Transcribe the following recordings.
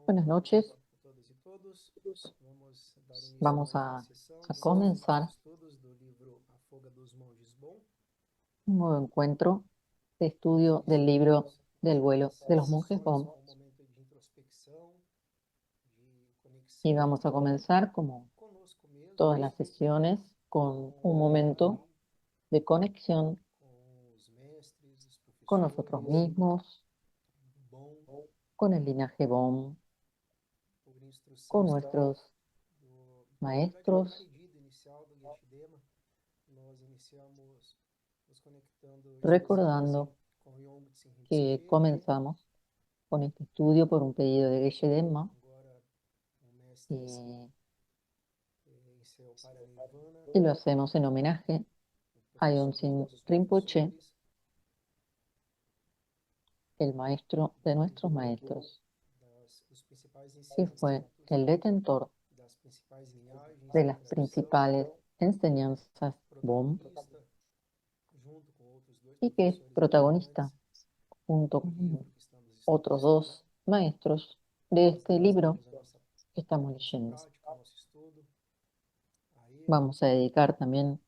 Buenas noches. a todas e todos. Vamos dar início a Vamos mais uma a sessão dos nossos comenzar estudos do livro A Fuga dos Monges Bom. un nuevo encuentro de Nós estudio del libro iniciamos del vuelo de essas los monjes sessões Bon com um momento de introspecção, de y conexão vamos a comenzar, como conosco todas mesmos, las sesiones, con com un o momento Pai, de conexión com os mestres, os con nosotros professores, mismos, do bom, con el linaje Bon, por instrução con nuestros na verdade, por maestros, pedido inicial do Geshe-Dema. Nós iniciamos nos conectando recordando com Yong Tsin que Rinpoche, comenzamos con este estudio por un pedido de Geshe-Dema agora um mestre y, em seu Paranirvana, y lo hacemos en homenaje o a professor de Yontzin todos os Rinpoche, professores, el maestro de nuestros maestros, dos principais que fue ensinamentos, el detentor das principais linhagens de da las tradição principales enseñanzas BOM protagonista, junto com outros dois y que es professores protagonista importantes junto do con livro que estamos otros estudando. dos maestros de Nós este libro dedicamos que estamos a nossa leyendo. prática, o nosso estudo a ele, Vamos a dedicar también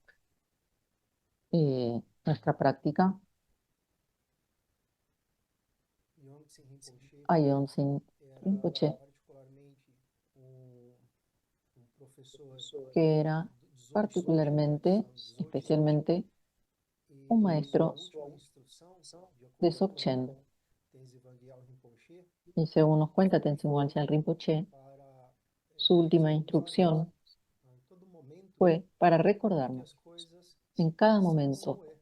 nuestra práctica Yong Tsin Rinpoche a Yontzin era Rinpoche, particularmente um professor que era do Dzogchen, particularmente, tradição Dzogchen, especialmente, un e sua maestro última instrução, de de acordo com Dzogchen. Tenzin Wangyal Rinpoche, Y según nos cuenta Tenzin Wangyal Rinpoche, para su última recordarmos instrucción em todo momento fue para de que recordarnos as coisas en cada são momento como é,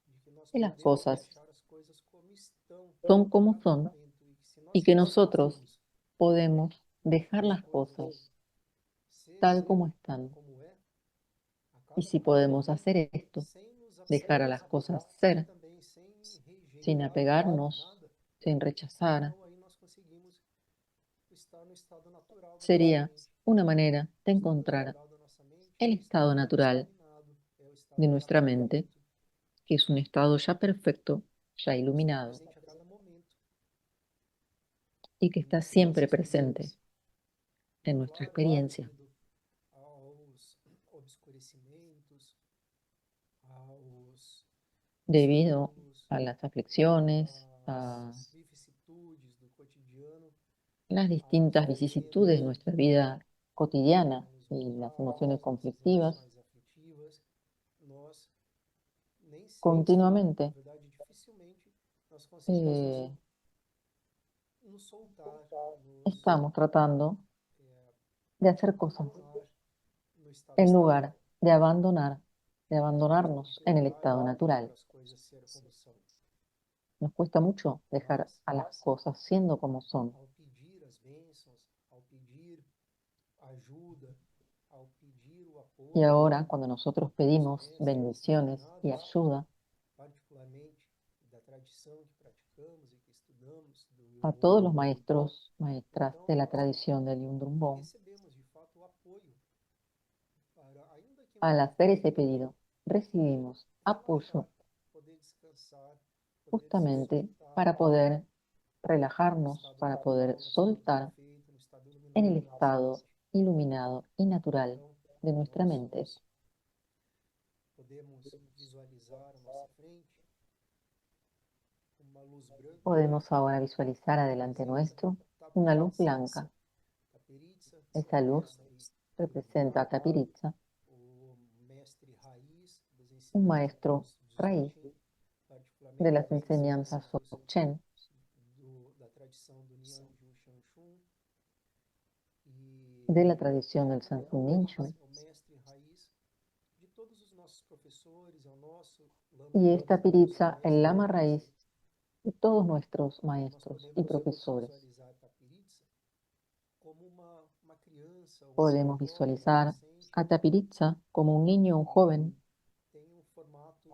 de que nós que las podemos cosas deixar as coisas como estão son a como cada son momento e que se y nós que nosotros quisermos podemos dejar que as las coisas cosas tal sejam como están. como é a Y cada si podemos momento, hacer esto, sem nos dejar a apegar las cosas e ser, também sem sin rejeitar apegarnos, nada, sin rechazar, então aí nós conseguimos estar no estado natural da nossa sería mente. una manera O de estado encontrar natural da nossa mente é el o estado estado mais natural iluminado, é o de estado mais nuestra mente, perfeito, que es un estado ya perfecto, ya que está iluminado, presente a cada momento. y que está Muitas siempre vezes presente podemos, e en nuestra claro, experiencia, devido aos obscurecimentos, aos debido estímulos, a las aflicciones, às a vicissitudes do cotidiano, las aos distintas vicisitudes de momentos nuestra vida que cotidiana nos y las marcaram, emociones as nossas conflictivas, emoções afetivas, nós nem sempre, na continuamente verdade, dificilmente, nós conseguimos eh, nos soltar, estamos tratando de hacer cosas abandonar no estado en natural, lugar de abandonarnos en el confiar estado e deixar natural. as coisas ser como são. Nos cuesta mucho dejar Mas, a las cosas siendo como son. ao pedir as bênçãos, ao pedir ajuda, ao pedir o Y apoio ahora, cuando nosotros dos pedimos mestres bendiciones y encarnados, ayuda particularmente da tradição que praticamos e que estudamos, do a todos Yundrum, los maestros, maestras então de la nós tradición del Yundrumbón, recebemos de fato o apoio para, ainda que al num hacer ese momento, pedido, poder recibimos apoyo relaxar, poder descansar, poder se justamente soltar para poder no relajarnos, estado para poder natural, no estado soltar perfeito, no estado en iluminado el da nossa estado mente. iluminado y natural Então, de nuestra nós mente. podemos visualizar à nossa frente uma luz branca Podemos ahora visualizar que adelante representa nuestro una luz Tapiritsa. blanca. Tapiritsa, Esa o luz mestre representa a iluminado, Tapiritza, o mestre raiz dos un maestro ensinamentos raíz Dzogchen, de particularmente las dos enseñanzas ensinamentos Dzogchen da tradição do Nyanju Shanshun de e la tradición del é o Sansun raiz, Mincho. é o mestre raiz de todos os nossos professores, é o nosso lama Y raiz, esta é o nosso Piritza, el mestre lama raiz. raíz de todos nuestros Então, nós maestros y podemos profesores. visualizar Tapiritsa como uma criança, um Podemos jovem, um visualizar adolescente, a Tapiritza como un niño, un que joven, tem um formato,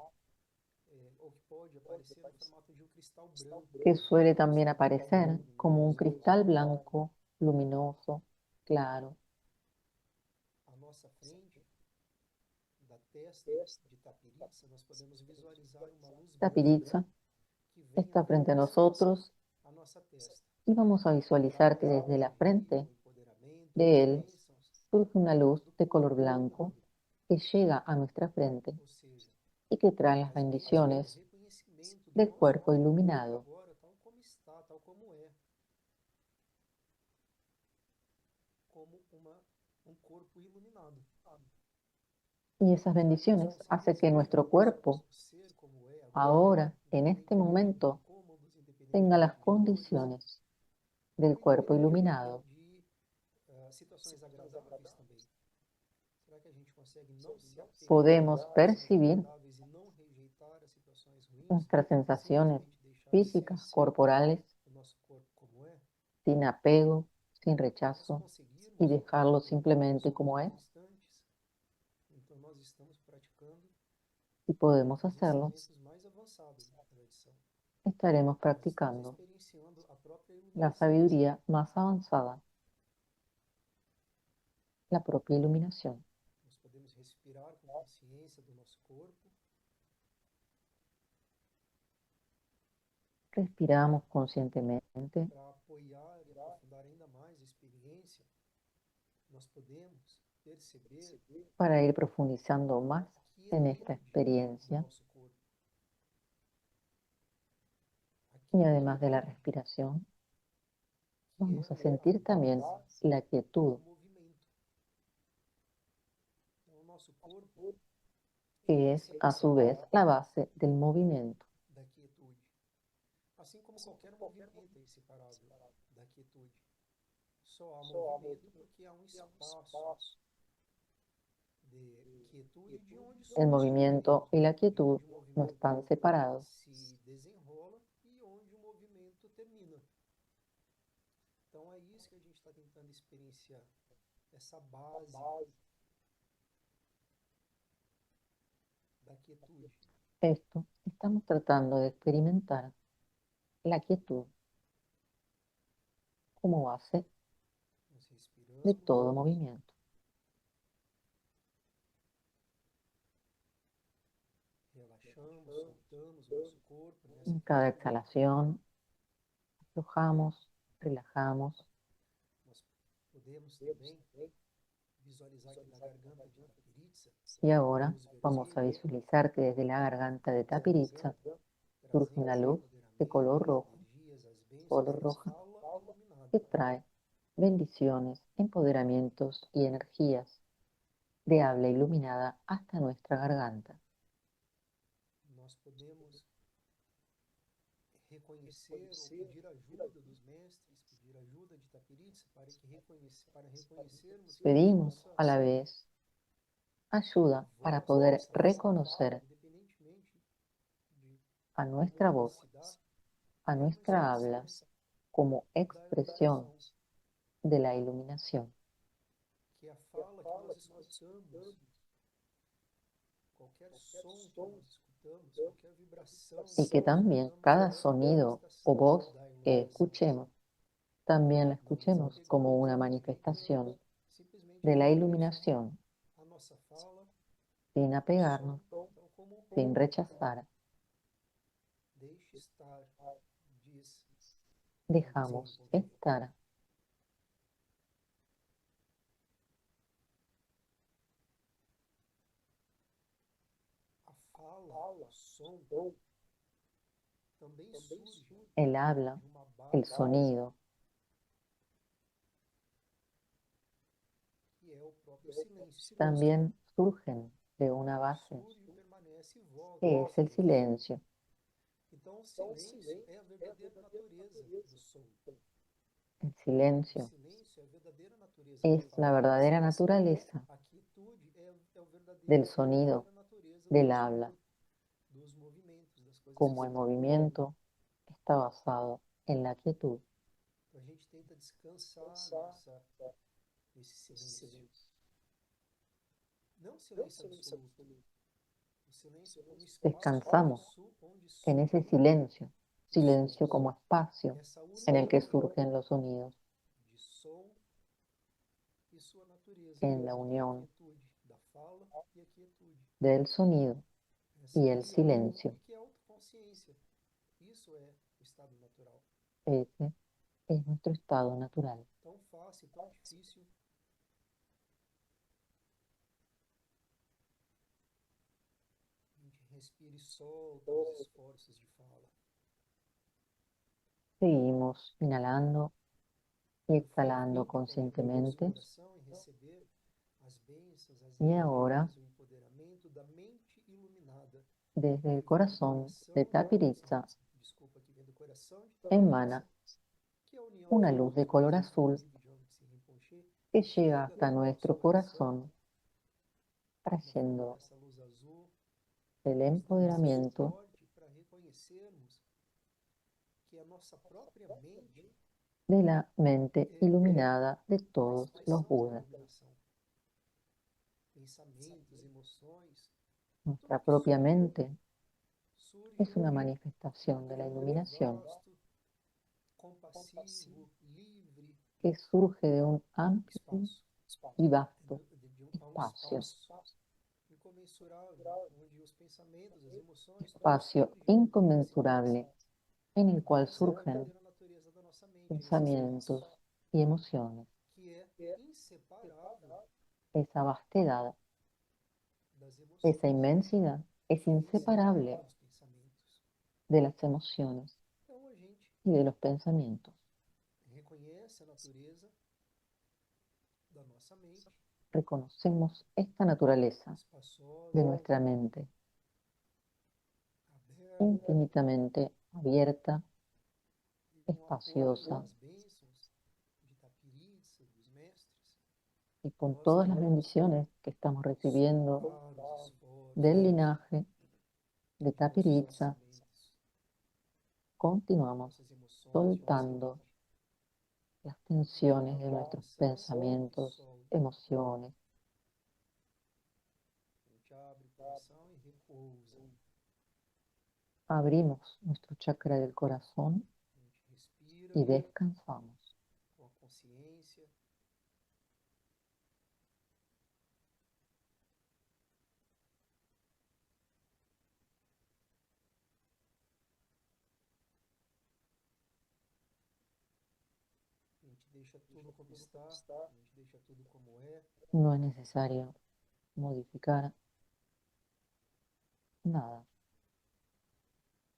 ou que pode aparecer no formato de um cristal branco, que suele um también cristal branco aparecer como un luminoso, cristal claro, blanco, luminoso, claro. à nossa frente, da testa de Tapiritsa, nós podemos visualizar uma luz branca Tapiritza que vem está até frente a mesmo nosotros a nossa testa. Y vamos a visualizar que traz desde la equilíbrio, frente o empoderamento, as de él bênçãos surge una luz do de corpo color blanco humano. que llega a nuestra frente Ou seja, y que trae las as bênçãos, o bendiciones reconhecimento do del nosso cuerpo próprio corpo iluminado. agora, tal como está, tal como é, como um corpo iluminado. Y esas Nós bendiciones hacen conseguimos que ver nuestro o nosso cuerpo ser como é agora, ahora, en este independentemente de momento, incômodos, tenga las independentemente de dores, condiciones del ou cuerpo independentemente iluminado. de situações agradáveis também. Será que a gente consegue não se apegar às Podemos situações percibir desagradáveis e não rejeitar as situações ruins nuestras e sensaciones simplesmente deixar físicas, ser corporales, o nosso corpo como é? sin apego, sin Nós rechazo, y conseguirmos dejarlo perceber simplemente isso como todos es. os instantes, então nós estamos praticando Y podemos os hacerlo, ensinamentos mais avançados da tradição. estaremos Nós estamos practicando experienciando a própria la iluminação. sabiduría más avanzada, la propia iluminación. Nós podemos respirar com consciência do nosso corpo, Respiramos conscientemente para apoiar e aprofundar ainda mais a experiência. Nós podemos perceber para ir profundizando más a en esta quietude do experiencia. nosso corpo, a Y además quietude de la respiración, que é vamos a a sentir también base la quietud, do movimento. Então, o nosso corpo ele que é es a su vez separado la base del movimiento. da quietude, assim como qualquer movimento é separado da quietude. Só há movimento porque há um espaço de quietude de onde El surge o movimiento movimento, y la de quietud onde o no movimento están separados. se desenrola e onde o movimento termina. Então é isso que a gente está tentando experienciar, essa base da quietude. Esto estamos tratando de experimentar la quietud como base Nós de respiramos, todo movimiento. relaxamos, soltamos o nosso corpo nessa En cada quietude. exhalación, aflojamos, relajamos. Nós podemos também visualizar que da garganta de Tapiritsa, Y uma ahora luz vamos a vermelha, visualizar que desde la garganta de Tapiritza surge una trazendo o luz de color empoderamento, as rojo, energias, as bênçãos color da roja, fala iluminada. que trae bendiciones, empoderamientos y energías de habla iluminada hasta nuestra garganta. Nós podemos reconhecer ou pedir ajuda dos mestres, pedir ajuda de Tapiritsa para reconhecermos que a Pedimos nossa a la vez ayuda para voz, a poder nossa fala, reconocer independentemente de a como nuestra ela voz, se dá, a é uma nuestra habla, expressão como da expresión iluminação, de la iluminación, que a fala que nós escutamos, qualquer som que nós escutamos, qualquer vibração y que que nós también escutamos cada é uma sonido o manifestação voz da que iluminação. escuchemos también la Não nos escuchemos como apegamos una a ninguém, manifestación simplesmente de la reconheçamos iluminación, a nossa fala, sin o som, apegarnos, tal como sin rechazar. deixe estar, diz o Dejamos desenvolvimento. estar. A fala, o som, também surge El habla, de uma el base sonido, que é o próprio silêncio. también surgen de una base Surge, permanece e volta que ao es el silêncio. silencio. Então, o silêncio é a verdadeira natureza do som. El O silencio silêncio é a verdadeira natureza da es la fala. verdadera naturaleza A quietude é a del sonido, verdadeira natureza del habla, dos movimentos, das coisas que como se el movem. movimiento está basado en la quietud. Então, a gente tenta descansar nesse silêncio. Não silêncio absoluto. O silêncio como espaço Descansamos onde en ese surgem silencio, os silencio sons. como espacio Essa en el que união surgen los sonidos, de som e sua natureza, en la que é a unión quietude da fala e a quietude. del sonido Essa y el união silencio. e que é autoconsciência. Isso é o estado natural. Ese Es nuestro estado natural. Tão fácil, tão difícil. A gente respira e solta os esforços de fala. Seguimos inhalando y Eu fui exhalando feito para abrir o nosso conscientemente. coração e receber as bênçãos, as Y ahora, energias, o empoderamento da mente iluminada. desde el Que vem do corazón de coração de Tapiritza, desculpa, que vem do coração de emana Tapiritza, que é a união una dos luz de povos color brasil azul Tupi de Jangtse Rinpoche, que e llega chega hasta até o nosso nuestro coração corazón, na forma trayendo dessa luz azul, el nos dando esse empoderamiento suporte para reconhecermos que a nossa própria mente de la mente é iluminada de uma todos los expressão da Budas. iluminação. Pensamentos, emoções, Nuestra tudo que propia surge, mente surge es una de manifestación de la maneira muito iluminación vasto, compassivo, livre, que surge de un amplio espaço, y vasto entendeu? A um espacio, espaço incomensurável, onde os pensamentos, as emoções, tudo espacio surge nesse inconmensurable espaço. en el E cual essa é a surgen verdadeira natureza da nossa mente, é esse pensamientos espaço y emociones. que é inseparável Esa vastedad, das esa emoções inmensidad es e inseparável inseparable dos pensamentos. de las emociones Então a gente y de los pensamientos. reconhece a natureza da nossa mente, Reconocemos esta naturaleza de espaçosa, nuestra mente, aberta, infinitamente abierta, e com apoio espaciosa, das bênçãos de Tapiritza, dos mestres, y con nós todas las podemos bendiciones que estamos recibiendo soltar os esforços, del linaje de de nossos Tapiritza, pensamentos, de continuamos nossas emoções, de nossa soltando mente. las E tensiones com de nuestros atenção, pensamientos, solta. emociones. A gente abre o coração e repousa. Abrimos nuestro chakra del corazón A gente respira y descansamos. com a consciência. A gente deixa tudo como está, a gente deixa tudo como é. No es necesario modificar nada.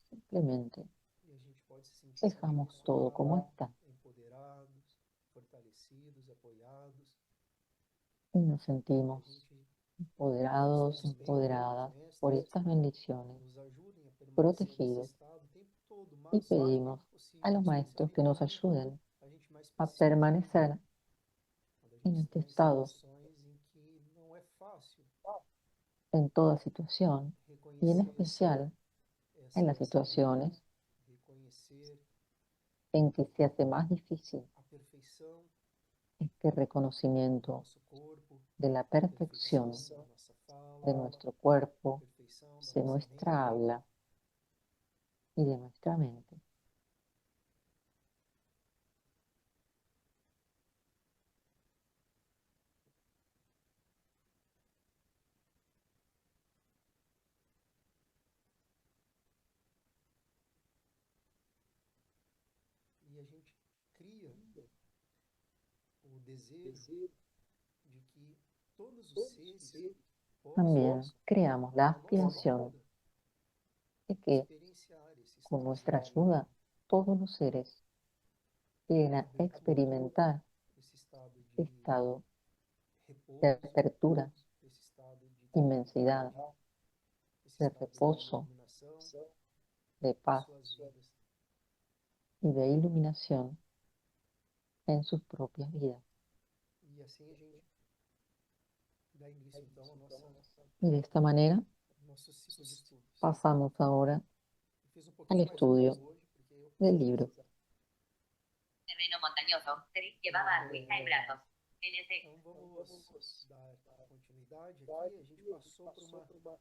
Simplemente E a gente pode se sentir dejamos todo como abençoado, está empoderados, fortalecidos, apoiados. y nos E a sentimos gente empoderados, pede para os empoderadas por mestres estas bendiciones, nos ajudem a permanecer nesse protegidos, estado o tempo todo, o y máximo de pedimos tempo a possível, los maestros que nos especialmente ayuden quando a gente mais a precisa, permanecer quando a en gente este está em estado situações em que não é fácil en toda situación y en reconhecer especial en las essa lei, situaciones reconhecer en que se hace más difícil a perfeição este do reconocimiento nosso corpo, de la a perfeição perfección da nossa de fala, nuestro a cuerpo, perfeição da de nossa nuestra mente. habla y de nuestra mente. E a gente cria o desejo de que todos os seres possam, También creamos la na nossa aspiración ajuda, de que experienciar esse con estado nuestra ayuda todos los seres lleguen de a abertura, experimentar esse estado este de estado de repouso, apertura, esse estado de inmensidad, tranquilidade, esse de estado de reposo, iluminação de em paz suas vidas. y de iluminación en sus propias vidas. E assim a gente dá início então ao Y de esta manera nosso ciclo de estudos. pasamos ahora Eu fiz um al pouquinho mais estudio longo hoje, porque eu del libro. Terreno montañoso. Chris llevaba a Luisa en brazos. NC. Então vamos dar continuidade aqui. A gente passou por uma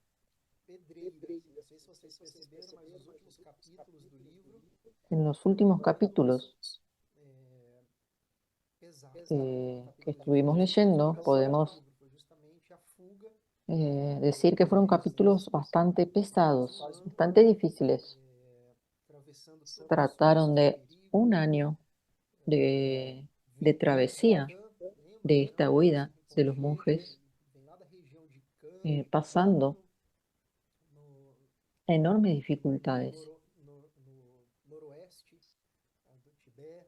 pedreira. Não sei se vocês perceberam, mas os últimos capítulos do livro En los últimos capítulos pesados. que estuvimos leyendo, podemos Foi justamente a fuga decir que fueron capítulos bastante pesados, bastante difíciles. atravessando tantos Trataron espaços de de perigo, un año de travesía de esta huida de los monjes, pasando enormes dificultades. Noroeste do Tibete.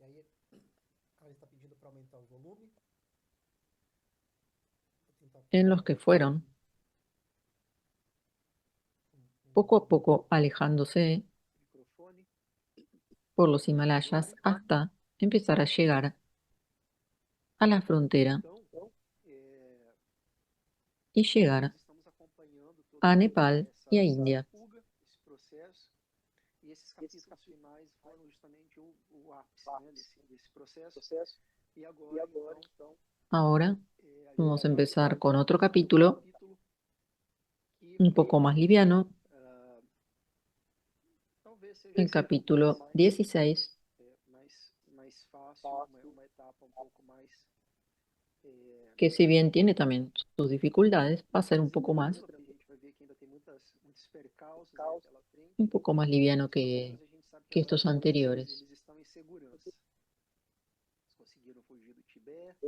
E aí ele está pedindo para aumentar o volume. En los que fueron poco a poco alejándose por los Himalayas hasta empezar a llegar a la frontera y llegar a Nepal y a India. E esses capítulos finais foram justamente o ápice, né, desse processo. E agora, então, Ahora a vamos a gente vai empezar con para otro um capítulo que un poco más liviano, talvez seja el capítulo 16, mais fácil, uma etapa um pouco mais que si bien tiene también sus dificultades, va a ser un poco a más, gente vai ver que ainda tem muitos percalços aí pela frente, un poco más liviano mas a gente sabe que que estos agora anteriores. eles estão em segurança. Eles conseguiram fugir do Tibete.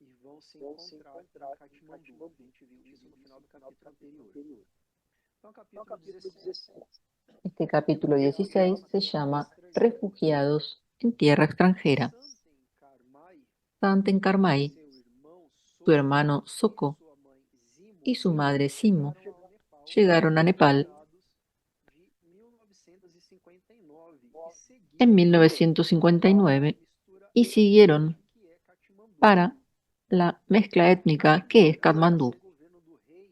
E vão se encontrar em Katmandu. A gente viu isso no final do capítulo anterior. Então, capítulo 16. Este capítulo 16 se llama Refugiados en tierra extranjera. Santen Karmai, su hermano Soko y su madre Simo llegaron a Nepal en 1959 y siguieron para la mezcla étnica que es Katmandú.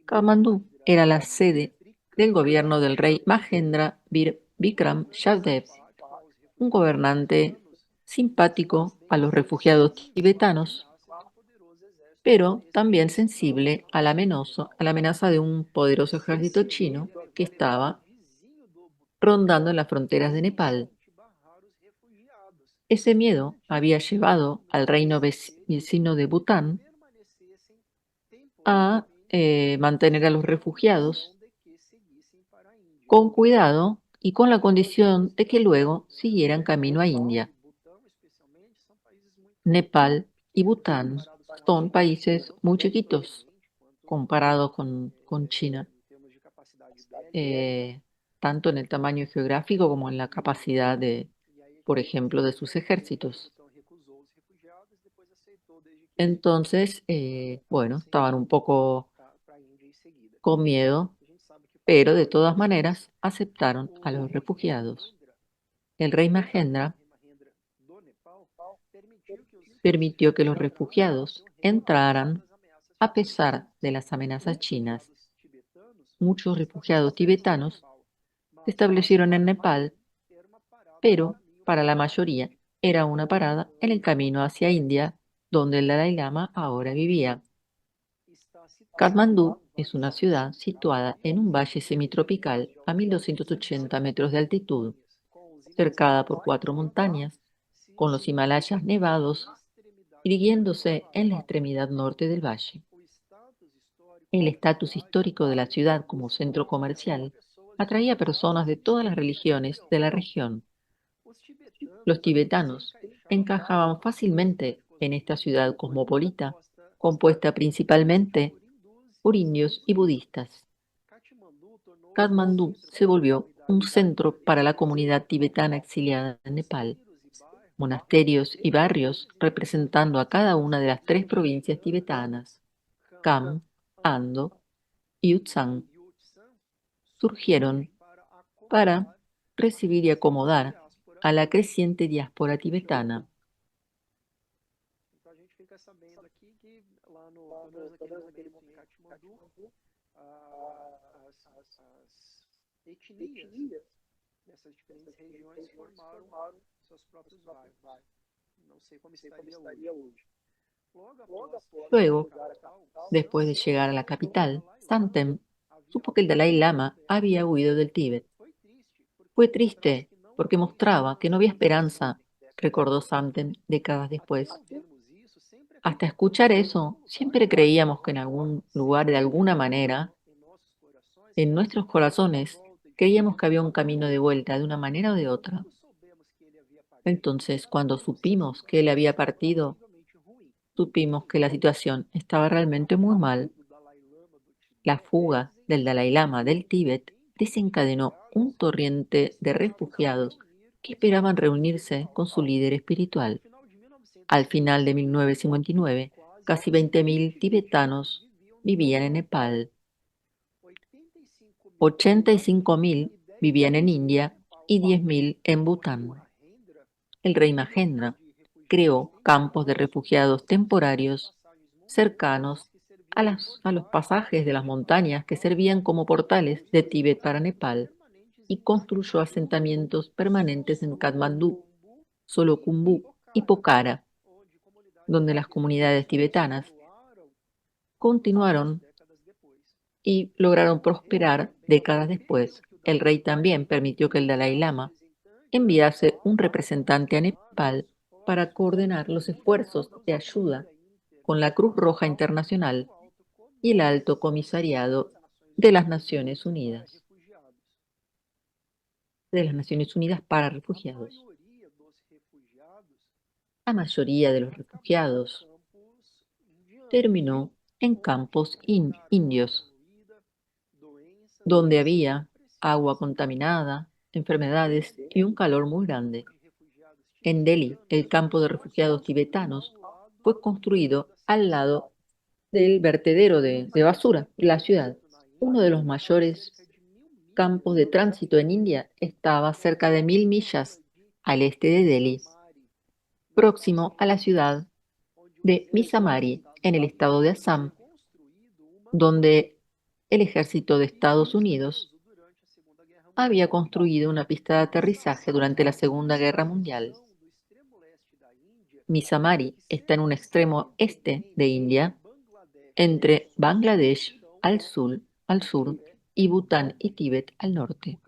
Katmandú era la sede del gobierno del rey Mahendra Vikram Yadav, un gobernante simpático a los refugiados tibetanos, pero también sensible a la amenaza de un poderoso ejército chino que estaba rondando en las fronteras de Nepal. Ese miedo había llevado al reino vecino de Bután a mantener a los refugiados con cuidado y con la condición de que luego siguieran camino a India. Nepal y Bután son países muy chiquitos comparados con China, tanto en el tamaño geográfico como en la capacidad por ejemplo, de sus ejércitos. Entonces, bueno, estaban un poco con miedo, pero de todas maneras aceptaron a los refugiados. El rey Mahendra permitió que los refugiados entraran a pesar de las amenazas chinas. Muchos refugiados tibetanos se establecieron en Nepal, pero para la mayoría era una parada en el camino hacia India, donde el Dalai Lama ahora vivía. Katmandú es una ciudad situada en un valle semitropical a 1280 metros de altitud, cercada por 4 montañas, con los Himalayas nevados, irguiéndose en la extremidad norte del valle. El estatus histórico de la ciudad como centro comercial atraía personas de todas las religiones de la región. Los tibetanos encajaban fácilmente en esta ciudad cosmopolita, compuesta principalmente por indios y budistas. Katmandú se volvió un centro para la comunidad tibetana exiliada en Nepal, monasterios y barrios representando a cada una de las 3 provincias tibetanas, Kham, Ando y Utsang, surgieron para recibir y acomodar a la creciente diáspora tibetana. Dessas diferentes regiões formaram seus próprios bairros. Não sei como estaria hoje. Luego, después de llegar a la capital, Santem supo que el Dalai Lama había huido del Tíbet. Fue triste porque mostraba que no había esperanza, recordó Santem décadas después. Hasta escuchar eso, siempre creíamos que en algún lugar, de alguna manera, en nuestros corazones, Creíamos que había un camino de vuelta de una manera o de otra. Entonces, cuando supimos que él había partido, supimos que la situación estaba realmente muy mal. La fuga del Dalai Lama del Tíbet desencadenó un torrente de refugiados que esperaban reunirse con su líder espiritual. Al final de 1959, casi 20.000 tibetanos vivían en Nepal, 85.000 vivían en India y 10.000 en Bután. El rey Mahendra creó campos de refugiados temporarios cercanos a los pasajes de las montañas que servían como portales de Tíbet para Nepal y construyó asentamientos permanentes en Katmandú, Solokhumbu y Pokhara, donde las comunidades tibetanas continuaron y lograron prosperar décadas después. El rey también permitió que el Dalai Lama enviase un representante a Nepal para coordinar los esfuerzos de ayuda con la Cruz Roja Internacional y el Alto Comisariado de las Naciones Unidas, para refugiados. La mayoría de los refugiados terminó en campos indios, donde había agua contaminada, enfermedades y un calor muy grande. En Delhi, el campo de refugiados tibetanos fue construido al lado del vertedero de basura de la ciudad. Uno de los mayores campos de tránsito en India estaba cerca de 1.000 millas al este de Delhi, próximo a la ciudad de Misamari, en el estado de Assam, donde el ejército de Estados Unidos había construido una pista de aterrizaje durante la Segunda Guerra Mundial. Misamari está en un extremo este de India, entre Bangladesh al sur y Bután y Tíbet al norte.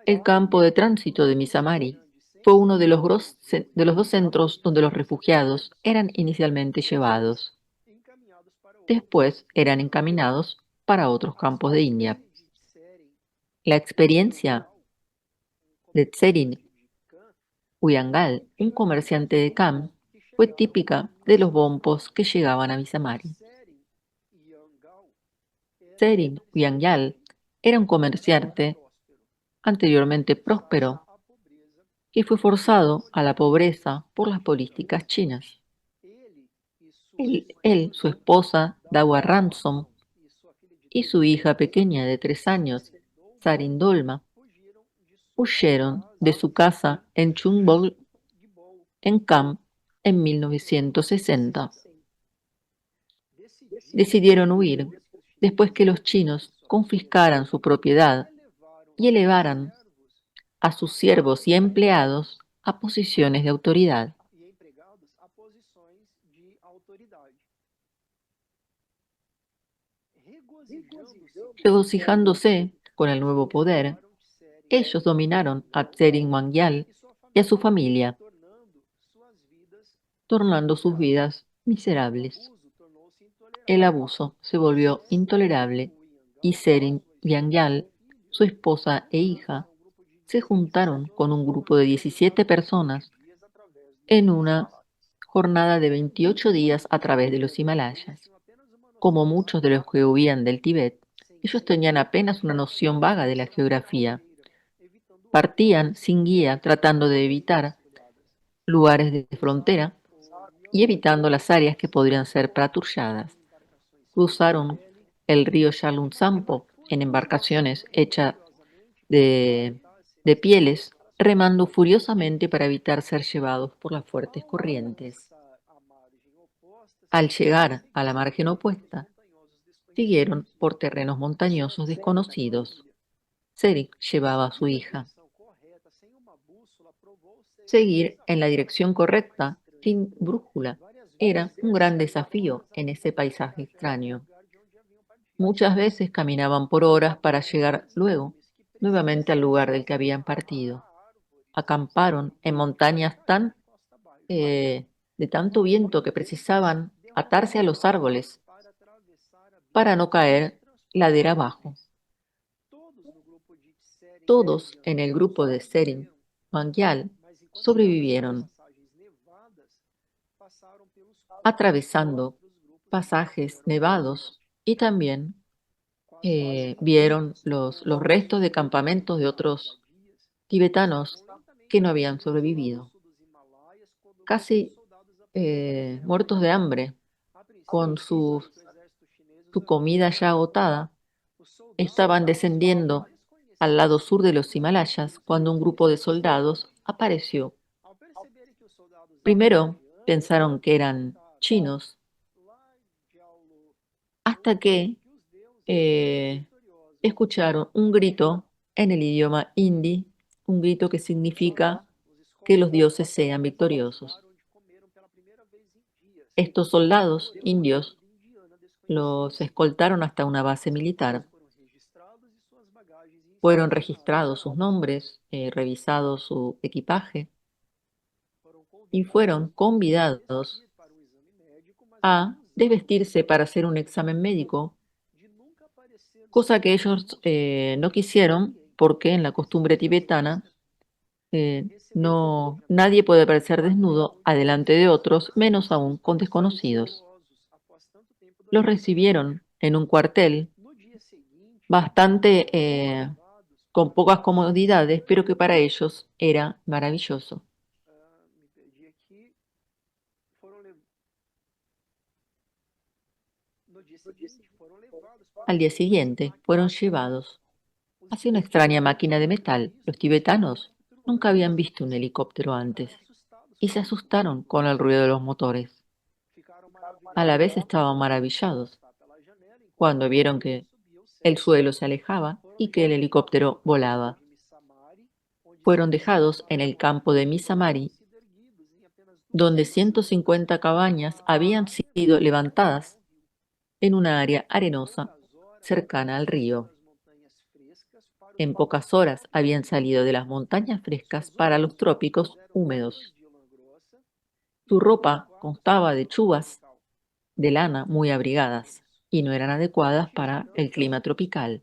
El campo de tránsito de Misamari fue uno de los dos centros donde los refugiados eran inicialmente llevados. Después eran encaminados para otros campos de India. La experiencia de Tserin Uyangal, un comerciante de Kham, fue típica de los bombos que llegaban a Misamari. Tserin Uyangal era un comerciante anteriormente próspero que fue forzado a la pobreza por las políticas chinas. Su esposa, Dawa Ransom, y su hija pequeña de 3 años, Sarindolma, huyeron de su casa en Chungbol, en Kham, en 1960. Decidieron huir después que los chinos confiscaran su propiedad y elevaran a sus siervos y empleados a posiciones de autoridad. Regocijándose con el nuevo poder, ellos dominaron a Tserin Wangyal y a su familia, tornando sus vidas miserables. El abuso se volvió intolerable y Tserin Wangyal, su esposa e hija, se juntaron con un grupo de 17 personas en una jornada de 28 días a través de los Himalayas. Como muchos de los que huían del Tíbet, ellos tenían apenas una noción vaga de la geografía. Partían sin guía tratando de evitar lugares de frontera y evitando las áreas que podrían ser patrulladas. Cruzaron el río Yarlung Tsampo en embarcaciones hechas de pieles, remando furiosamente para evitar ser llevados por las fuertes corrientes. Al llegar a la margen opuesta, siguieron por terrenos montañosos desconocidos. Tserin llevaba a su hija. Seguir en la dirección correcta, sin brújula, era un gran desafío en ese paisaje extraño. Muchas veces caminaban por horas para llegar luego nuevamente al lugar del que habían partido. Acamparon en montañas de tanto viento que precisaban atarse a los árboles para no caer ladera abajo. Todos en el grupo de Seren Wangyal sobrevivieron, atravesando pasajes nevados y también vieron los restos de campamentos de otros tibetanos que no habían sobrevivido, casi muertos de hambre, con su comida ya agotada. Estaban descendiendo al lado sur de los Himalayas cuando un grupo de soldados apareció. Primero pensaron que eran chinos, hasta que eh, escucharon un grito en el idioma hindi, un grito que significa que los dioses sean victoriosos. Estos soldados indios los escoltaron hasta una base militar. Fueron registrados sus nombres, revisado su equipaje y fueron convidados a desvestirse para hacer un examen médico, cosa que ellos no quisieron porque en la costumbre tibetana nadie puede aparecer desnudo adelante de otros, menos aún con desconocidos. Los recibieron en un cuartel bastante con pocas comodidades, pero que para ellos era maravilloso. Al día siguiente fueron llevados hacia una extraña máquina de metal. Los tibetanos nunca habían visto un helicóptero antes y se asustaron con el ruido de los motores. A la vez estaban maravillados cuando vieron que el suelo se alejaba y que el helicóptero volaba. Fueron dejados en el campo de Misamari, donde 150 cabañas habían sido levantadas en una área arenosa cercana al río. En pocas horas habían salido de las montañas frescas para los trópicos húmedos. Su ropa constaba de chubas de lana muy abrigadas y no eran adecuadas para el clima tropical.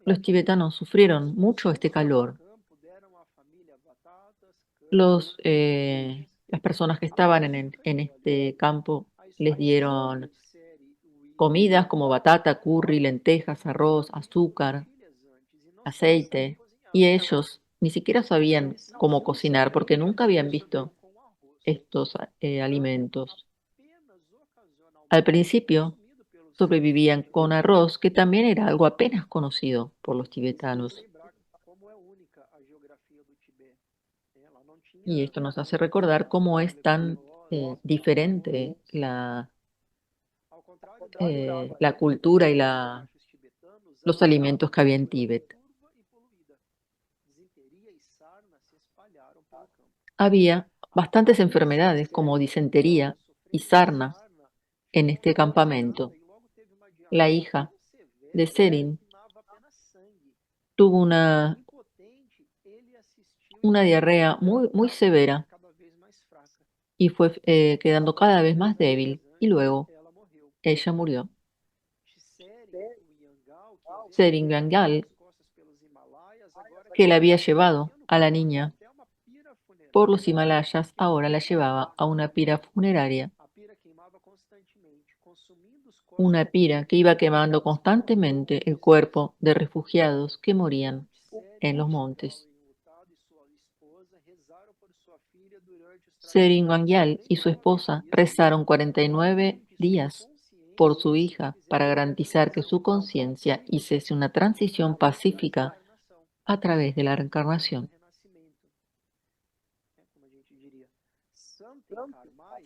Los tibetanos sufrieron mucho este calor. Las personas que estaban en este campo les dieron comidas como batata, curry, lentejas, arroz, azúcar, aceite, y ellos ni siquiera sabían cómo cocinar porque nunca habían visto estos alimentos. Al principio sobrevivían con arroz, que también era algo apenas conocido por los tibetanos. Y esto nos hace recordar cómo es tan diferente la cultura y los alimentos que había en Tíbet. Había bastantes enfermedades como disentería y sarna en este campamento. La hija de Serin tuvo una diarrea muy, muy severa y fue quedando cada vez más débil y luego ella murió. Seren Wangyal, que la había llevado a la niña por los Himalayas, ahora la llevaba a una pira funeraria, una pira que iba quemando constantemente el cuerpo de refugiados que morían en los montes. Seren Wangyal y su esposa rezaron 49 días por su hija para garantizar que su conciencia hiciese una transición pacífica a través de la reencarnación.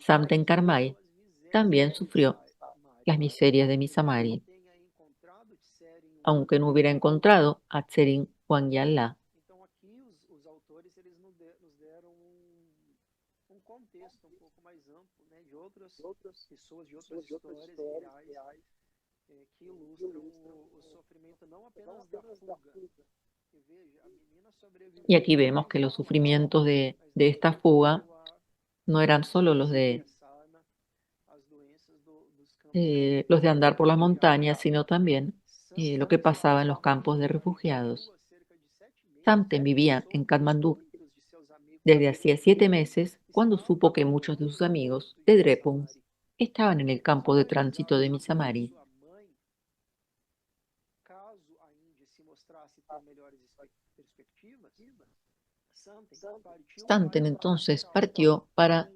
Samten Karmay también sufrió las miserias de Misamari, aunque no hubiera encontrado a Seren Wangyal. Y aquí vemos que los sufrimientos de esta fuga no eran solo los de andar por las montañas, sino también lo que pasaba en los campos de refugiados. Samten vivía en Katmandú desde hacía 7 meses cuando supo que muchos de sus amigos de Drepung estaban en el campo de tránsito de Misamari. Samten entonces partió para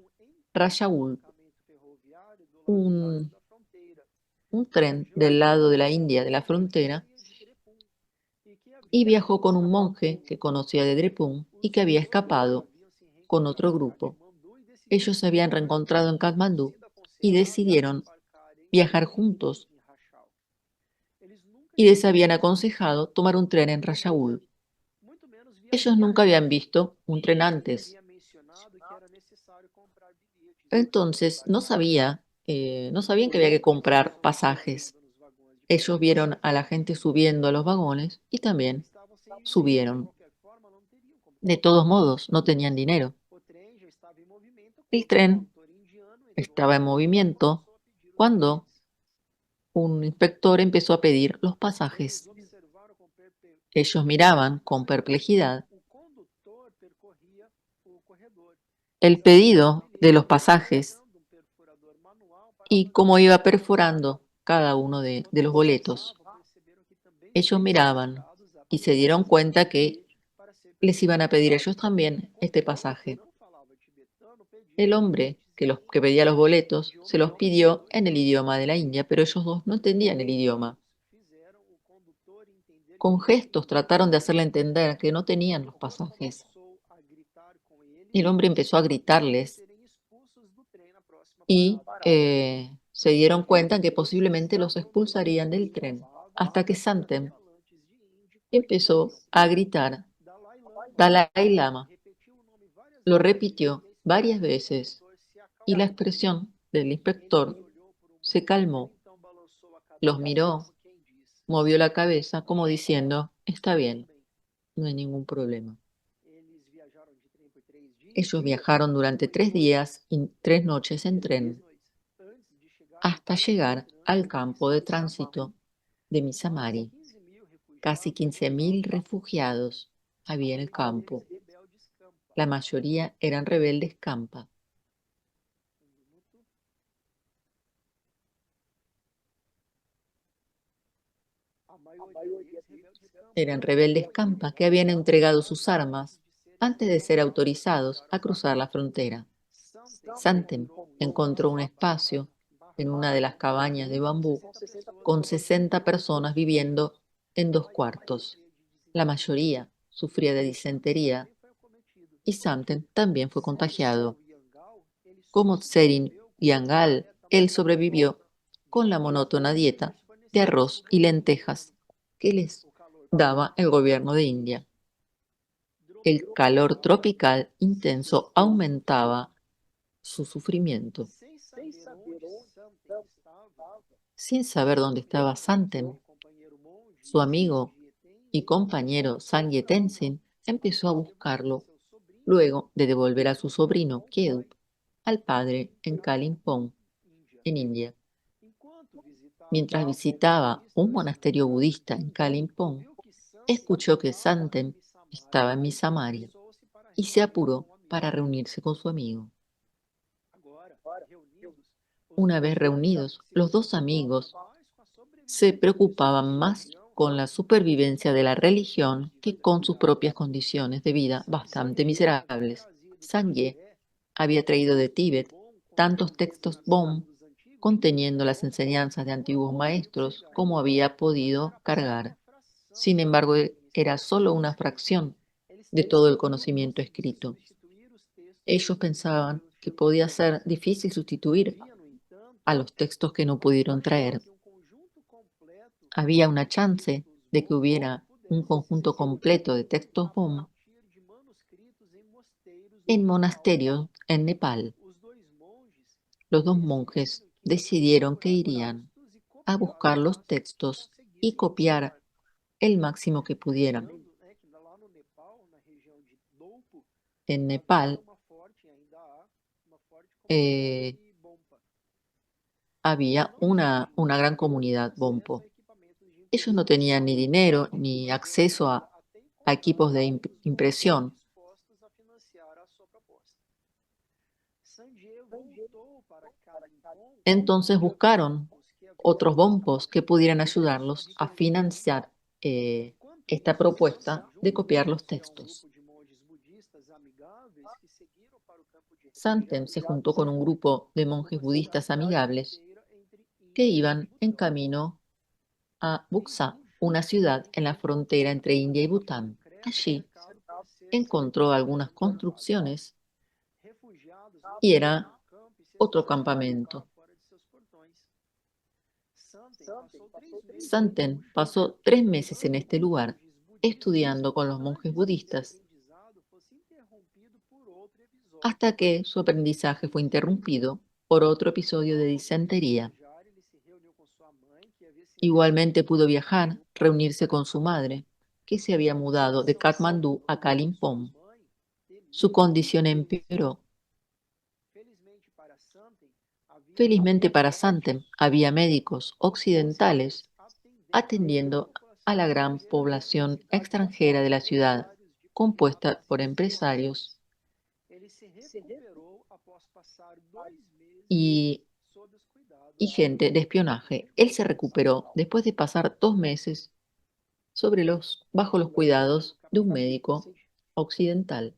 Rajaul, un tren del lado de la India, de la frontera, y viajó con un monje que conocía de Drepung y que había escapado con otro grupo. Ellos se habían reencontrado en Katmandú y decidieron viajar juntos y les habían aconsejado tomar un tren en Rajaul. Ellos nunca habían visto un tren antes. Entonces no sabían que había que comprar pasajes. Ellos vieron a la gente subiendo a los vagones y también subieron. De todos modos, no tenían dinero. El tren estaba en movimiento cuando un inspector empezó a pedir los pasajes. Ellos miraban con perplejidad el pedido de los pasajes y cómo iba perforando cada uno de los boletos. Ellos miraban y se dieron cuenta que les iban a pedir ellos también este pasaje. El hombre que pedía los boletos se los pidió en el idioma de la India, pero ellos dos no entendían el idioma. Con gestos trataron de hacerle entender que no tenían los pasajes. El hombre empezó a gritarles y se dieron cuenta que posiblemente los expulsarían del tren, hasta que Samten empezó a gritar Dalai Lama. Lo repitió varias veces y la expresión del inspector se calmó. Los miró, movió la cabeza como diciendo, está bien, no hay ningún problema. Ellos viajaron durante 3 días y 3 noches en tren hasta llegar al campo de tránsito de Misamari. Casi 15.000 refugiados había en el campo. La mayoría eran rebeldes Kampa. Eran rebeldes Kampa que habían entregado sus armas antes de ser autorizados a cruzar la frontera. Samten encontró un espacio en una de las cabañas de bambú con 60 personas viviendo en 2 cuartos. La mayoría sufría de disentería y Samten también fue contagiado. Como Tserin Yangal, él sobrevivió con la monótona dieta de arroz y lentejas que les daba el gobierno de India. El calor tropical intenso aumentaba su sufrimiento. Sin saber dónde estaba Samten, su amigo y compañero Sangye Tenzin empezó a buscarlo luego de devolver a su sobrino Kedup al padre en Kalimpong, en India. Mientras visitaba un monasterio budista en Kalimpong, escuchó que Samten estaba en Misamari y se apuró para reunirse con su amigo. Una vez reunidos, los dos amigos se preocupaban más con la supervivencia de la religión que con sus propias condiciones de vida bastante miserables. Sangye había traído de Tíbet tantos textos Bon conteniendo las enseñanzas de antiguos maestros como había podido cargar. Sin embargo, era solo una fracción de todo el conocimiento escrito. Ellos pensaban que podía ser difícil sustituir a los textos que no pudieron traer. Había una chance de que hubiera un conjunto completo de textos Bon en monasterios en Nepal. Los dos monjes decidieron que irían a buscar los textos y copiar el máximo que pudieran. En Nepal había una gran comunidad Bonpo Ellos no tenían ni dinero ni acceso a equipos de impresión. dispostos a financiar a sua proposta. Sanjay voltou para Kalimpong Entonces buscaron que otros bompos que pudieran ayudarlos a financiar esta propuesta de copiar los textos. de monges budistas amigáveis que seguiram para o campo de Santem se juntó con un grupo de monjes budistas amigables que iban en camino a Buxa, una ciudad en la frontera entre India y Bután. Allí encontró algunas construcciones y era otro campamento. Santen pasó 3 meses en este lugar, estudiando con los monjes budistas, hasta que su aprendizaje fue interrumpido por otro episodio de disentería. Igualmente pudo viajar, reunirse con su madre, que se había mudado de Katmandú a Kalimpong. Su condición empeoró. Felizmente para Santem había médicos occidentales atendiendo a la gran población extranjera de la ciudad, compuesta por empresarios y gente de espionaje. Él se recuperó después de pasar 2 meses bajo los cuidados de un médico occidental.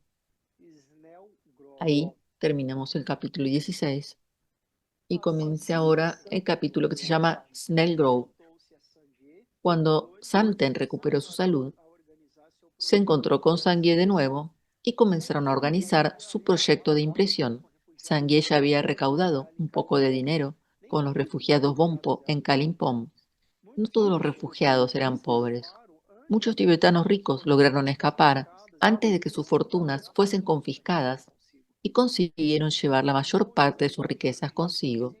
Ahí terminamos el capítulo 16 y comienza ahora el capítulo que se llama Snellgrove. Cuando Santen recuperó su salud, se encontró con Sanjay de nuevo y comenzaron a organizar su proyecto de impresión. Sanjay ya había recaudado un poco de dinero con los refugiados Bompo en Kalimpong. No todos los refugiados eran pobres. Muchos tibetanos ricos lograron escapar antes de que sus fortunas fuesen confiscadas y consiguieron llevar la mayor parte de sus riquezas consigo.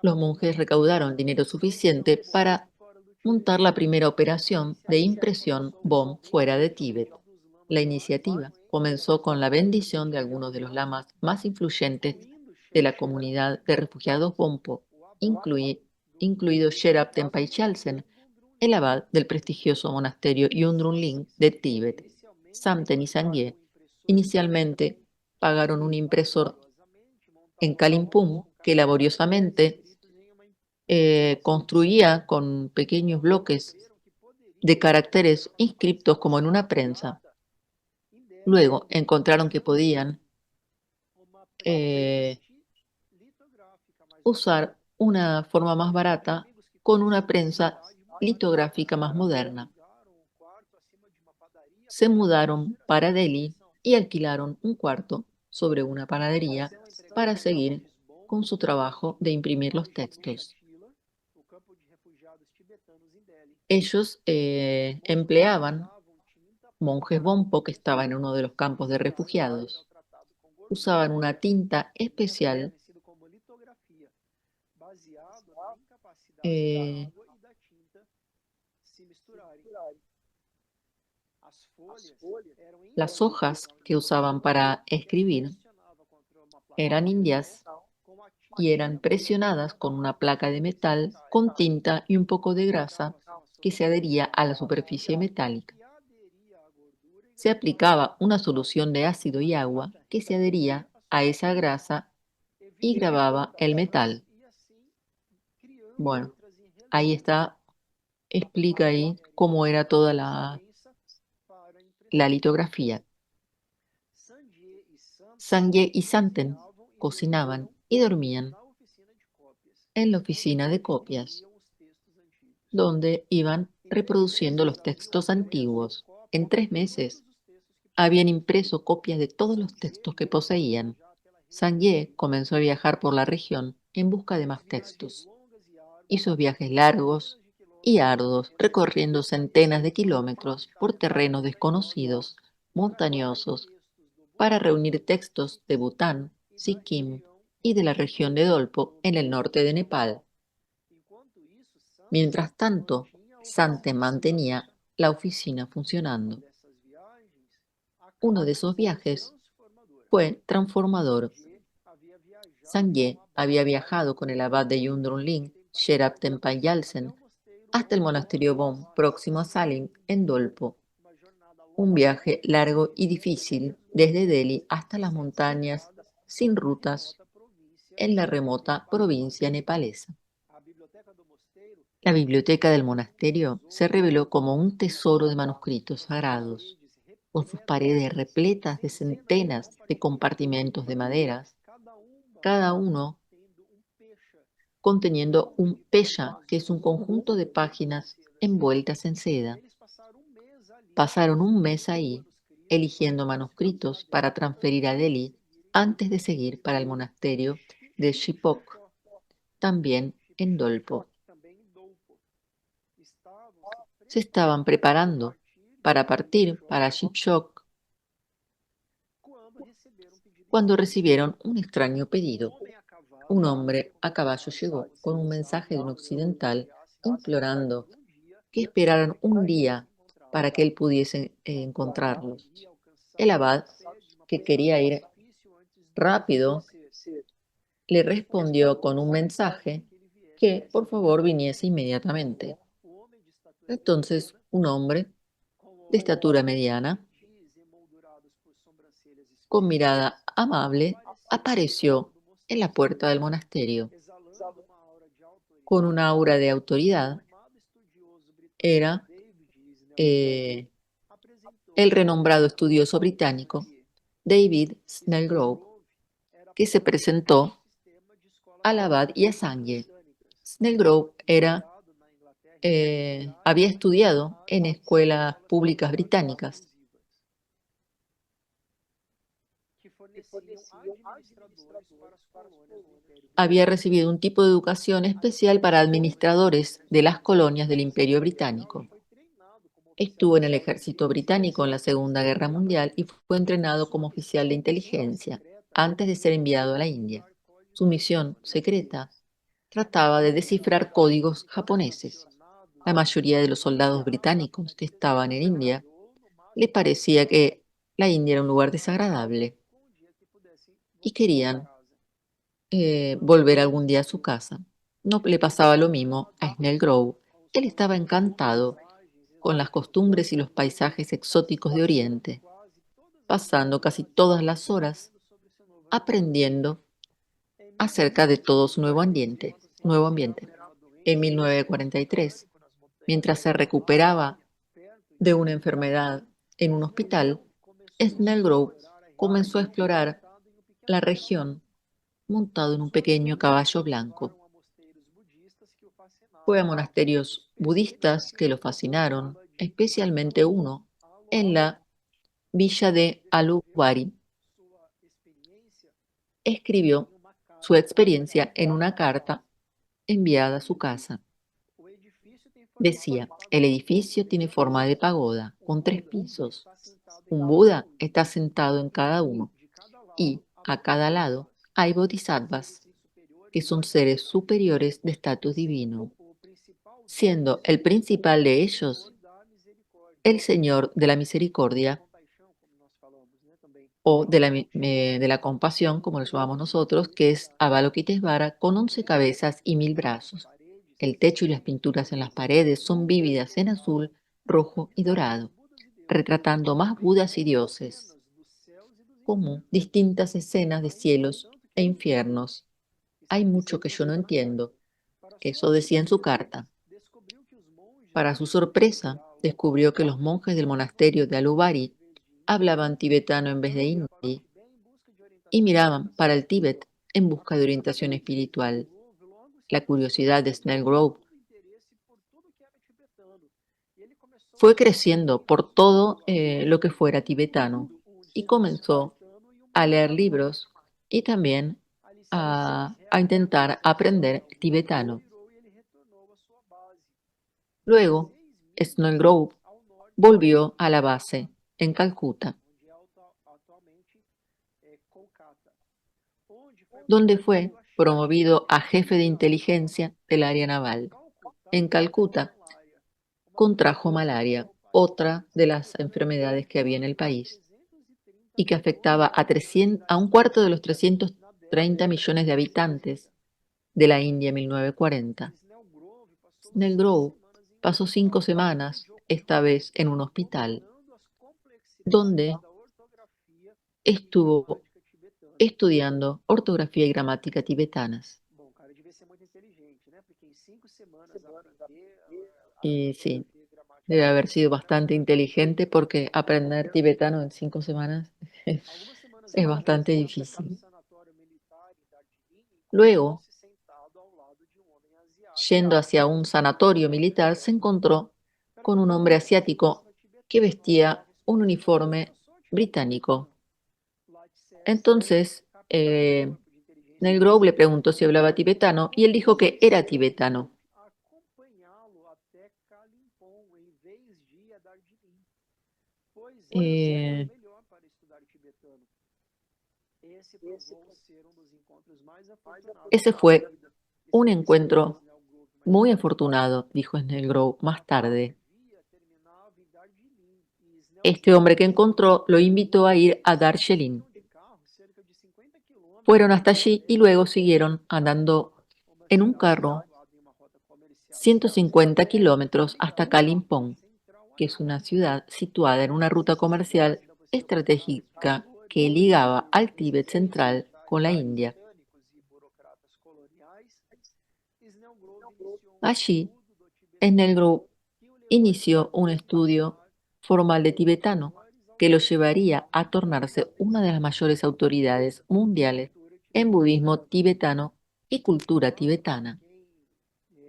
Los monjes recaudaron dinero suficiente para montar la primera operación de impresión BOM fuera de Tíbet. La iniciativa comenzó con la bendición de algunos de los lamas más influyentes de la comunidad de refugiados Bompo, incluido Sherab Tenpai Chalsen, el abad del prestigioso monasterio Yundrun Ling de Tíbet. Samten y Sangye inicialmente pagaron un impresor en Kalimpong que laboriosamente construía con pequeños bloques de caracteres inscriptos como en una prensa. Luego encontraron que podían usar una forma más barata con una prensa litográfica más moderna. Se mudaron para Delhi y alquilaron un cuarto sobre una panadería para seguir con su trabajo de imprimir los textos. Ellos empleaban monjes Bompo que estaban en uno de los campos de refugiados. Usaban una tinta especial las hojas que usaban para escribir eran indias y eran presionadas con una placa de metal con tinta y un poco de grasa que se adhería a la superficie metálica. Se aplicaba una solución de ácido y agua que se adhería a esa grasa y grababa el metal. Bueno, ahí está, explica ahí cómo era toda la litografía. Sanjay y Santen cocinaban y dormían en la oficina de copias, donde iban reproduciendo los textos antiguos. En 3 meses habían impreso copias de todos los textos que poseían. Sanjay comenzó a viajar por la región en busca de más textos. Hizo viajes largos y arduos, recorriendo centenas de kilómetros por terrenos desconocidos, montañosos, para reunir textos de Bután, Sikkim y de la región de Dolpo en el norte de Nepal. Mientras tanto, Santen mantenía la oficina funcionando. Uno de esos viajes fue transformador. Sanjay había viajado con el abad de Yundrun Ling, Sherab Tenpai Yalsen, hasta el monasterio Bon, próximo a Salem, en Dolpo. Un viaje largo y difícil desde Delhi hasta las montañas sin rutas en la remota provincia nepalesa. La biblioteca del monasterio se reveló como un tesoro de manuscritos sagrados, con sus paredes repletas de centenas de compartimentos de maderas, cada uno conteniendo un peya, que es un conjunto de páginas envueltas en seda. Pasaron un mes ahí, eligiendo manuscritos para transferir a Delhi antes de seguir para el monasterio de Shipok, también en Dolpo. Se estaban preparando para partir para Shipok cuando recibieron un extraño pedido. Un hombre a caballo llegó con un mensaje de un occidental implorando que esperaran un día para que él pudiese encontrarlos. El abad, que quería ir rápido, le respondió con un mensaje que por favor viniese inmediatamente. Entonces un hombre de estatura mediana, con mirada amable, apareció en la puerta del monasterio. Con un aura de autoridad, era el renombrado estudioso británico David Snellgrove, que se presentó al abad y a Sangye. Snellgrove había estudiado en escuelas públicas británicas. Había recibido un tipo de educación especial para administradores de las colonias del Imperio Británico. Estuvo en el ejército británico en la Segunda Guerra Mundial y fue entrenado como oficial de inteligencia antes de ser enviado a la India. Su misión secreta trataba de descifrar códigos japoneses. La mayoría de los soldados británicos que estaban en India les parecía que la India era un lugar desagradable y querían volver algún día a su casa. No le pasaba lo mismo a Snellgrove. Él estaba encantado con las costumbres y los paisajes exóticos de Oriente, pasando casi todas las horas aprendiendo acerca de todo su nuevo ambiente. En 1943, mientras se recuperaba de una enfermedad en un hospital, Snellgrove comenzó a explorar la región montado en un pequeño caballo blanco. Fue a monasterios budistas que lo fascinaron, especialmente uno en la villa de Alubari. Escribió su experiencia en una carta enviada a su casa. Decía, el edificio tiene forma de pagoda, con 3 pisos. Un Buda está sentado en cada uno y a cada lado hay bodhisattvas, que son seres superiores de estatus divino, siendo el principal de ellos el Señor de la Misericordia o de la compasión, como lo llamamos nosotros, que es Avalokitesvara, con 11 cabezas y 1000 brazos. El techo y las pinturas en las paredes son vívidas en azul, rojo y dorado, retratando más budas y dioses, como distintas escenas de cielos e infiernos. Hay mucho que yo no entiendo. Eso decía en su carta. Para su sorpresa, descubrió que los monjes del monasterio de Alubari hablaban tibetano en vez de hindi y miraban para el Tíbet en busca de orientación espiritual. La curiosidad de Snellgrove fue creciendo por todo lo que fuera tibetano y comenzó a leer libros y también a intentar aprender tibetano. Luego, Snellgrove volvió a la base en Calcuta, donde fue promovido a jefe de inteligencia del área naval. En Calcuta contrajo malaria, otra de las enfermedades que había en el país y que afectaba a un cuarto de los 330 millones de habitantes de la India en 1940. Snellgrove pasó 5 semanas, esta vez en un hospital, donde estuvo estudiando ortografía y gramática tibetanas. Bom, cara, devia ser muito inteligente, né? Porque em 5 semanas aprender Y sí, ortografia e gramática debe haber sido tibetana. bastante inteligente porque aprender tibetano en 5 semanas Algumas semanas es após, bastante no difícil. sanatório militar em Darjeeling, Luego, encontrou-se sentado ao lado de um homem asiático. yendo hacia un sanatorio militar, se encontró con un hombre asiático que vestía un uniforme británico. Entonces, Neil Grove le preguntó si hablaba tibetano y él dijo que era tibetano. Acompañá-lo até Kalimpong em vez de ir a Darjeeling, pois Eh, era melhor para estudar tibetano. Esse provou ser um dos encontros mais afortunados Ese da fue vida. un encuentro Snell Grove mais muy tarde. afortunado, dijo Neil Grove más tarde. Via terminava em Darjeeling e Snell Este hombre que encontró lo invitó a ir a Darjeeling. de carro cerca de 50 quilômetros Fueron hasta allí y luego siguieron andando en un carro em uma rota comercial 150 kilómetros hasta Kalimpong, que es una ciudad situada en una ruta comercial estratégica que ligaba al Tíbet central con la India. britânicos e burocratas coloniais. Snell Grove iniciou Allí, estudo do tibetano Snell Grove que o levou inició un estudio formal de tibetano que lo llevaría a tornarse una de las mayores autoridades mundiales en budismo tibetano y cultura tibetana. quem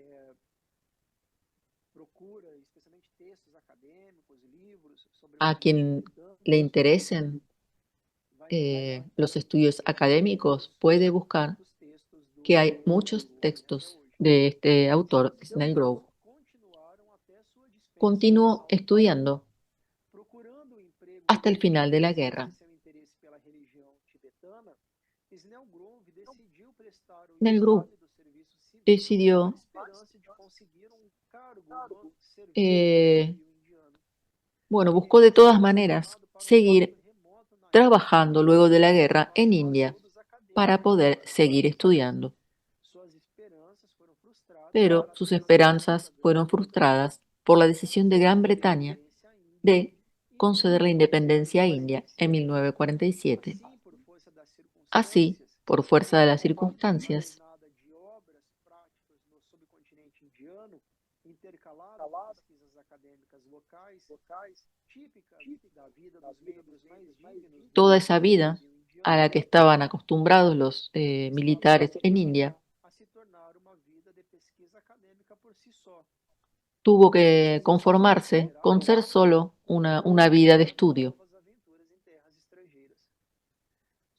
procura especialmente textos acadêmicos, livros sobre A quien le interesen los estudios académicos puede buscar os textos do que hay muchos textos de este autor, Snell Grove. continuaram até sua dispensa Continuó estudiando procurando um emprego hasta el final de la guerra. seu interesse pela religião tibetana. Snell Grove decidiu prestar o Snell Grove exame do serviço civil decidió na esperança de conseguir um cargo no serviço eh, civil indiano. bueno, buscó de todas maneras seguir trabajando luego de la guerra en India para poder seguir estudiando. Suas esperanças foram frustradas, Pero sus esperanzas fueron frustradas por la decisión de Gran Bretaña de conceder la independencia a India en 1947. sim, por força das Así, circunstâncias, por fuerza de las circunstancias, jornada de obras práticas no subcontinente indiano, intercalada com pesquisas acadêmicas locais, típicas da vida dos membros mais dignos do toda esa vida Brasil a indiano, la que estaban acostumbrados los militares en India a se tornar uma vida de pesquisa acadêmica por si só. tuvo que conformarse con ser solo una vida de estudio. Novas aventuras em terras estrangeiras.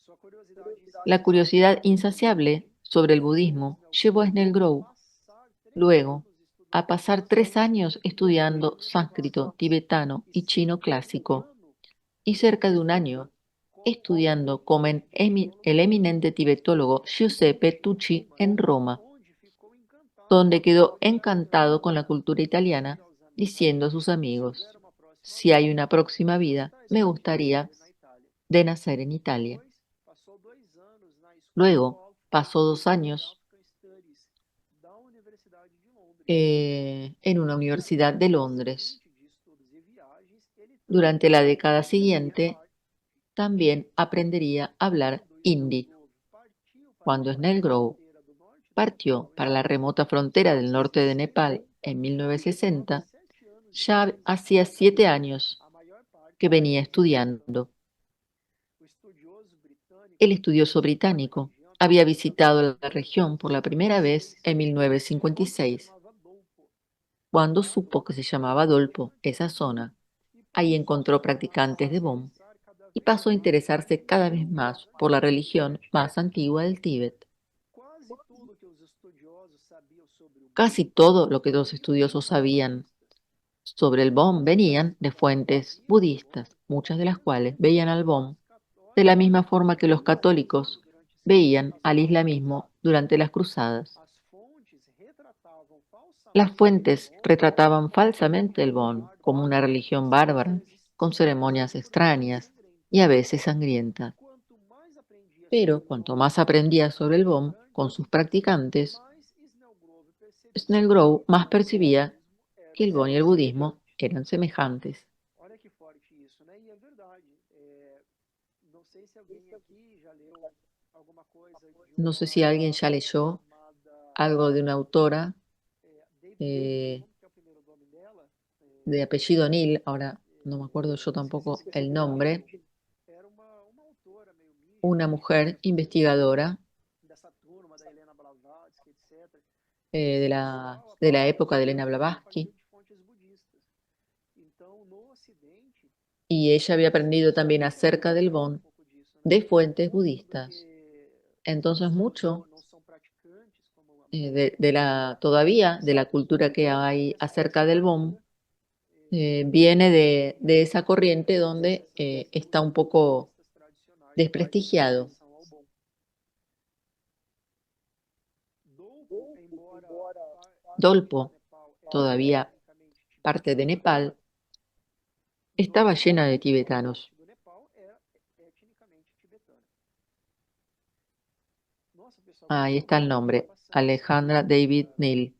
Sua curiosidade La curiosidad insaciable sobre el budismo llevó a Snell Grove luego a pasar 3 años estudiando sánscrito, tibetano y chino clásico y cerca de un año estudiando con el eminente tibetólogo Giuseppe Tucci en Roma, onde ficou encantado donde quedó encantado con la cultura italiana, diciendo a sus amigos, si hay una próxima vida, me gustaría na Itália. de nacer en Italia. Passou 2 anos na Luego pasó 2 años African Studies da Universidade de Londres. en una universidad de Londres. De estudos e viagens, ele Durante la década siguiente, también aprendería a hablar hindi. partiu para Cuando Snell Grove a do norte partió para la remota frontera del norte de Nepal en 1960, 7 anos, ya hacía 7 años a maior parte que venía estudiando. o estudioso britânico El estudioso británico había visitado la región por la primera vez en 1956, chamava Dolpo. cuando supo que se llamaba Dolpo esa zona. Ahí encontró practicantes de Bon y pasó a interesarse cada vez más por la religión más antigua del Tíbet. Quase tudo que os estudiosos sabiam sobre o Casi todo lo que los estudiosos sabían sobre el Bon venían de fuentes budistas, muchas de las cuales veían al Bon de la misma forma que los católicos veían al islamismo durante las cruzadas. as fontes retratavam falsamente Las fuentes retrataban falsamente el Bon como una religión bárbara, con ceremonias extrañas y a veces sangrientas. quanto mais aprendia Pero cuanto más aprendía sobre el Bon con sus practicantes, mais Snell Grove percebia Snell Grove más percibía y el Bon y el budismo eran semejantes. Olha que forte isso, né? E é verdade. Não sei se alguém aqui já leu alguma coisa de No uma sé si alguien ya autora leyó chamada algo de una autora David eh, Neil, como que é o primeiro nome dela? de apellido Neil, ahora no me acuerdo yo tampoco el nombre, Era uma autora meio una mística, mujer investigadora dessa turma da Helena Blavatsky, etc. de Esse la, pessoal, a de la partir época de deles, Elena a Blavatsky, partir de fontes budistas. Então, no Ocidente, y ella había aprendido también começou a acerca del permear um Bon pouco disso, né? de fuentes budistas. Porque Entonces pessoas que mucho não são praticantes, como a maioria de la todavía de la cultura que hay acerca del Bon viene de esa corriente donde está un poco desprestigiado. Dolpo, embora parte do Dolpo, Nepal todavía etnicamente parte de tibetano, Nepal, no estaba llena de Nepal, boa tibetanos. parte do Nepal é etnicamente tibetana. Nossa, pessoal, que Ahí bom, está el vamos continuar nombre, passando esse Alejandra livro. David Neil,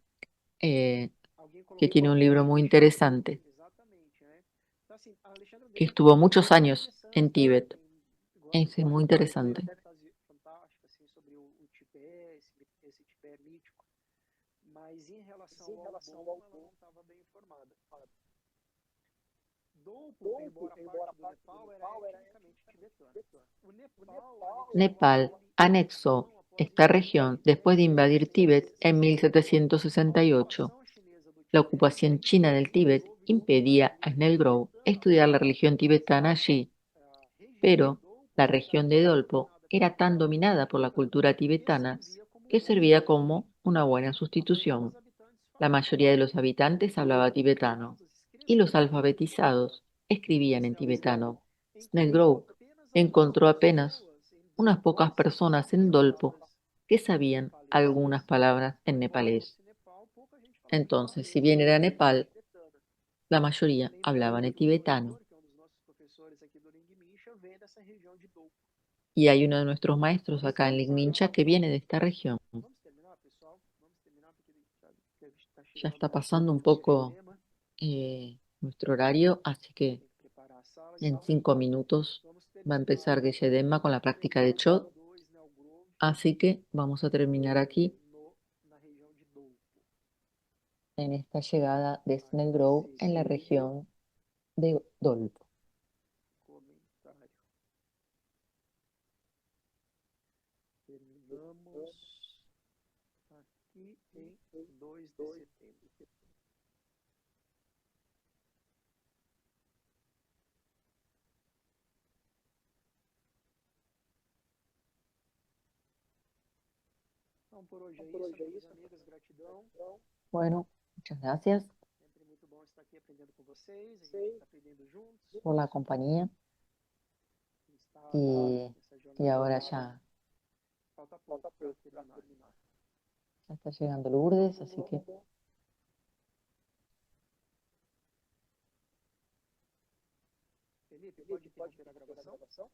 Alguém que colocou tiene un aqui, libro muy Alexandra interesante, David, exatamente, né? Então, assim, a Alexandra que David estuvo ela muchos está años en começando, né? Tíbet. Gosta Es muy de interesante. fantástica, assim, sobre o Tibete, esse Tibete mítico. Mas em relação ao Bon, ela não estava bem informada. Dolpo, embora parte do Nepal, era etnicamente tibetano. O Nepal anexó esta región después de invadir Tíbet en 1768. La ocupación china del Tíbet impedía a Snellgrove estudiar la religión tibetana allí, pero la región de Dolpo era tan dominada por la cultura tibetana que servía como una buena sustitución. La mayoría de los habitantes hablaba tibetano y los alfabetizados escribían en tibetano. Snellgrove encontró apenas unas pocas personas en Dolpo que sabían algunas palabras en nepalés. Entonces, si bien era Nepal, la mayoría hablaban en tibetano. Y hay uno de nuestros maestros acá en Lignincha que viene de esta región. Ya está pasando un poco nuestro horario, así que en 5 minutos va a empezar Geshe-Denma con la práctica de Chod. Así que vamos a terminar aquí en esta llegada de Snellgrove en la región de Dolpo. Terminamos aqui em 2 de setembro. Então, por hoje é isso, amigos e amigas. Gratidão. Bueno, muchas gracias Sempre muito bom estar aqui aprendendo com vocês. A gente está aprendendo juntos. por la compañía y ahora ya Falta pouco para terminar. está llegando Lourdes, así que Felipe, pode interromper a gravação?